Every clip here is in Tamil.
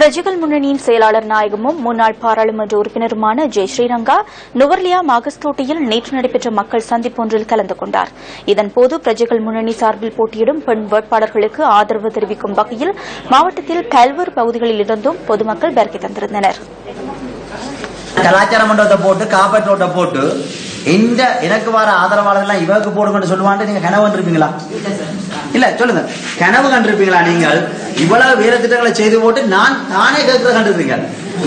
பிரஜைகள் முன்னணியின் செயலாளர் நாயகமும் முன்னாள் பாராளுமன்ற உறுப்பினருமான ஜெய் ஸ்ரீரங்கா நுவர்லியா மாகஸ்தோட்டியில் நேற்று நடைபெற்ற மக்கள் சந்திப்பு ஒன்றில் கலந்து கொண்டார். இதன்போது பிரஜைகள் முன்னணி சார்பில் போட்டியிடும் பெண் வேட்பாளர்களுக்கு ஆதரவு தெரிவிக்கும் வகையில் மாவட்டத்தில் பல்வேறு பகுதிகளில் இருந்தும் பொதுமக்கள் வருகை தந்திருந்தனர். கலாச்சார மண்டபத்தை போட்டு காப்பேட் ரோட்டை போட்டு இந்த எனக்கு வர ஆதரவாளர்கள் இவருக்கு போடுங்கன்னு சொல்லுவாங்க. நீங்க கனவு கண்டிருப்பீங்களா? இல்ல சொல்லுங்க, கனவு கண்டிருப்பீங்களா? நீங்கள் இவ்வளவு வேலை திட்டங்களை செய்து போட்டு நானே கேட்கறத கண்டிருப்பீங்க.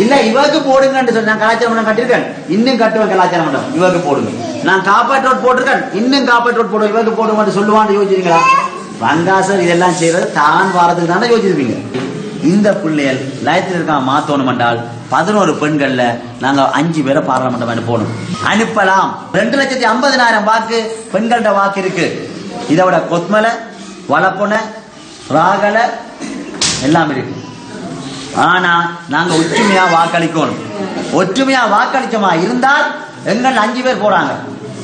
இல்ல இவருக்கு போடுங்கன்னு சொல்லி நான் கலாச்சார மண்டபம் கட்டிருக்கேன், இன்னும் கட்டுவேன் கலாச்சார மண்டபம் இவருக்கு போடுங்க. நான் காப்பேட் ரோட் போட்டிருக்கேன், இன்னும் காப்பேட் ரோட் போடுவேன் இவருக்கு போடுங்கன்னு சொல்லுவான்னு யோசிச்சிருக்கீங்களா? வங்காசர் இதெல்லாம் செய்யறது தான் வாரத்துக்கு தானே யோசிச்சிருப்பீங்க. இந்த பிள்ளைகள் லயத்தில் இருக்க மாத்தோணும் என்றால் 11 பெண்கள்ல நாங்க 5 பேரை பாராளுமன்றம் அனுப்பணும், அனுப்பலாம். 2,50,000 வாக்கு பெண்கள்ட வாக்கு இருக்கு. இதோட கொத்மலை வளப்பொன ராகல எல்லாம் இருக்கு. ஆனா நாங்க ஒற்றுமையா வாக்களிக்கணும். ஒற்றுமையா வாக்களிச்சோமா இருந்தால் எங்கள் 5 பேர் போறாங்க.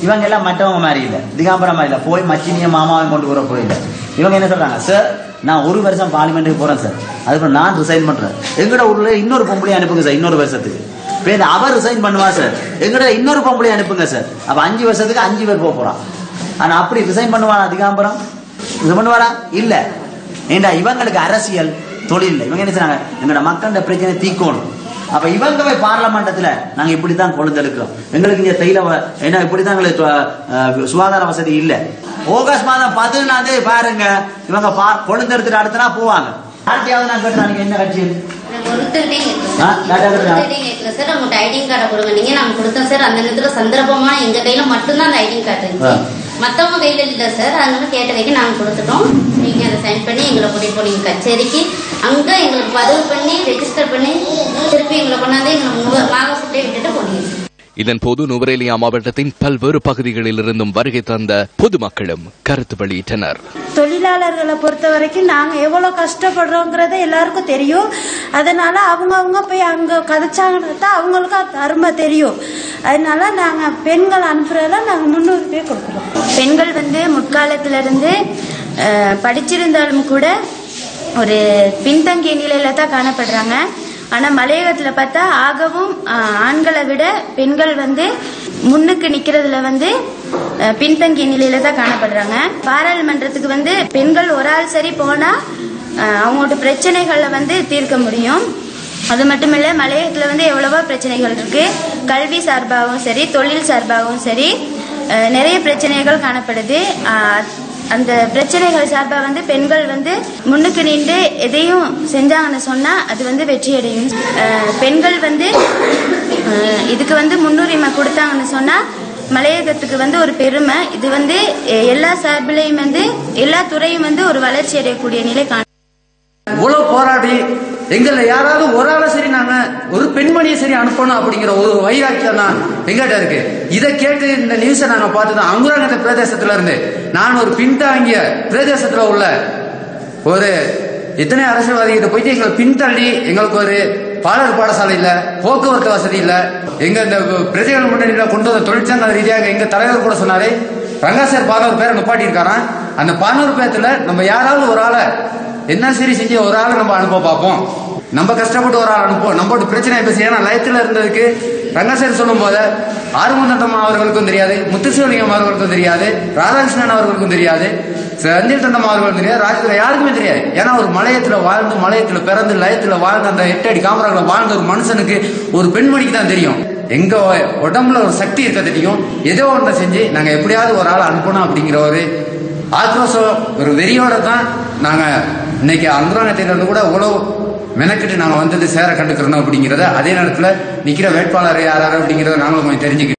இவங்க எல்லாம் மற்றவங்க மாதிரி இல்ல, திகாம்பரம் மாதிரி இல்ல, போய் மச்சினிய மாமாவை கொண்டு வர போயில்லை. இவங்க என்ன சொல்றாங்க, சார் நான் 1 வருஷம் பார்லிமெண்ட்டுக்கு போறேன் சார், அதுக்கப்புறம் நான் ரிசைன் பண்றேன். எங்கட ஊர்ல இன்னொரு பொம்பளை அனுப்புங்க சார், இன்னொரு வருஷத்துக்கு பேர் அவர் ரிசைன் பண்ணுவா சார், எங்கட இன்னொரு பொம்பளை அனுப்புங்க சார். அப்ப 5 வருஷத்துக்கு 5 பேர் போறான். ஆனா அப்படி ரிசைன் பண்ணுவாரா திகாம்பரம்? இது பண்ணுவாரா? இல்ல. ஏண்டா இவங்களுக்கு அரசியல் தொழில் இல்லை. இவங்க என்ன செய்றாங்க, எங்களோட மக்களோட பிரச்சனை தீக்கணும். அப்ப இவங்க போய் பார்லமெண்டத்துல நாங்க இப்படித்தான் கொழுந்தெடுக்கிறோம், எங்களுக்கு இங்க தைல என்ன இப்படித்தான் எங்களுக்கு சுகாதார வசதி இல்ல. ஆகஸ்ட் மாதம் 14 பாருங்க இவங்க கொழுந்தெடுத்துட்டு அடுத்தனா போவாங்க. யார்கிட்டயாவது நான் கேட்டேன், என்ன கட்சி ஐடிங் கார்டை கொடுங்க. நீங்க நாங்க கொடுத்தோம் சார், அந்த நேரத்துல சந்தர்ப்பமா எங்க கையில மட்டும்தான் அந்த ஐடிங் கார்டு இருந்துச்சு, மத்தவங்க கையில இல்ல சார். அதனால கேட்ட வரைக்கும் நாங்க கொடுத்துட்டோம். நீங்க அதை சைன் பண்ணி எங்களை கூட்டிட்டு போனீங்க கச்சேரிக்கு. அங்க எங்களுக்கு பதிவு பண்ணி ரெஜிஸ்டர் பண்ணி திருப்பி எங்களை கொண்டாந்து எங்களை மாகாணத்தை விட்டுட்டு போனீங்க. இதன்போது நுவரேலியா மாவட்டத்தின் பல்வேறு பகுதிகளில் இருந்தும் வருகை தந்த பொதுமக்களும் கருத்து வெளியிட்டனர். தொழிலாளர்களை பொறுத்த வரைக்கும் நாங்க எவ்வளவு கஷ்டப்படுறோங்கிறத எல்லாருக்கும் தெரியும். அதனால அவங்க போய் அங்க கதைச்சாங்கன்னா அவங்களுக்கு அது அருமை தெரியும். அதனால நாங்க பெண்கள் அனுப்புறதுல நாங்க முன்னுரிமை கொடுக்கிறோம். பெண்கள் முற்காலத்திலிருந்து படிச்சிருந்தாலும் கூட ஒரு பின்தங்கிய நிலையில தான் காணப்படுறாங்க. ஆனா மலையகத்துல பார்த்தா ஆகவும் ஆண்களை விட பெண்கள் முன்னுக்கு நிக்கிறதுல பின்தங்கிய நிலையில தான் காணப்படுறாங்க. பாராளுமன்றத்துக்கு பெண்கள் ஒரு ஆள் சரி போனா அவங்களோட பிரச்சனைகளை தீர்க்க முடியும். அது மட்டுமில்ல, மலையகத்துல எவ்வளவோ பிரச்சனைகள் இருக்கு. கல்வி சார்பாகவும் சரி, தொழில் சார்பாகவும் சரி நிறைய பிரச்சனைகள் காணப்படுது. அந்த பிரச்சனைகள் சார்பா பெண்கள் முன்னுக்கு நின்று எதையும் செஞ்சாங்கன்னு சொன்னா அது வெற்றி அடையும். பெண்கள் இதுக்கு முன்னுரிமை கொடுத்தாங்கன்னு சொன்னா மலையகத்துக்கு ஒரு பெருமை. இது எல்லா சார்பிலையும் எல்லா துறையும் ஒரு வளர்ச்சி அடையக்கூடிய நிலை காணும். இவ்வளவு போராடி எங்களை யாராவது ஒரு ஆளை சரி நாங்க ஒரு பெண்மணியை சரி அனுப்பணும் அப்படிங்கிற ஒரு வைராக்கியம் தான் எங்கிட்ட இருக்கு. இதை கேட்டு இந்த நியூஸை நாங்க பார்த்துதான் அங்குராங்கத்த பிரதேசத்துல இருந்து நான் ஒரு பின்தாங்கிய பிரதேசத்துல உள்ள ஒரு எத்தனை அரசியல்வாதிகிட்ட போயிட்டு எங்களை பின்தள்ளி எங்களுக்கு ஒரு பாடசாலை இல்ல, போக்குவரத்து வசதி இல்ல. எங்க இந்த பிரஜைகள் முன்னணியில கொண்டு வந்த தொழிற்சங்க ரீதியாக எங்க தலைவர் கூட சொன்னாரு, ரங்காசர் 11 பேரை நிப்பாட்டி இருக்காராம். அந்த 11 பேர்த்துல நம்ம யாராவது ஒரு ஆளை என்ன சரி செஞ்சு ஒரு ஆளை நம்ம அனுப்ப பார்ப்போம். நம்ம கஷ்டப்பட்டு ஒரு ஆள் அனுப்போம், நம்மளோட பிரச்சனை பேசி. ஏன்னா லயத்துல இருந்ததுக்கு ரங்கசேரி சொல்லும் போது ஆறுமுகத்தம்மா அவர்களுக்கும் தெரியாது, முத்துசிவலிங்கம் அவர்களுக்கும் தெரியாது, ராதாகிருஷ்ணன் அவர்களுக்கும் தெரியாது, ரஞ்சித் தந்தம்மா அவர்களுக்கும் தெரியாது, ராஜ்கிர யாருக்குமே தெரியாது. ஏன்னா ஒரு மலையத்துல வாழ்ந்து மலையத்துல பிறந்து லயத்துல வாழ்ந்த அந்த 8 அடி காமராஜ வாழ்ந்த ஒரு மனுஷனுக்கு ஒரு பெண்மணிக்கு தான் தெரியும் எங்க உடம்புல ஒரு சக்தி இருக்க தெரியும். ஏதோ ஒன்றை செஞ்சு நாங்க எப்படியாவது ஒரு ஆள் அனுப்பணும் அப்படிங்கிற ஒரு ஆக்ரோஷம் ஒரு வெறியோட தான் நாங்க இன்னைக்கு அங்குராங்கத்திலிருந்து கூட உழவு மெனக்கிட்டு நாங்க சேர கண்டுக்கிறோம் அப்படிங்கிறத, அதே நேரத்தில் நிக்கிற வேட்பாளர் யாராரு அப்படிங்கிறத நாங்களும் கொஞ்சம் தெரிஞ்சுக்கிட்டோம்.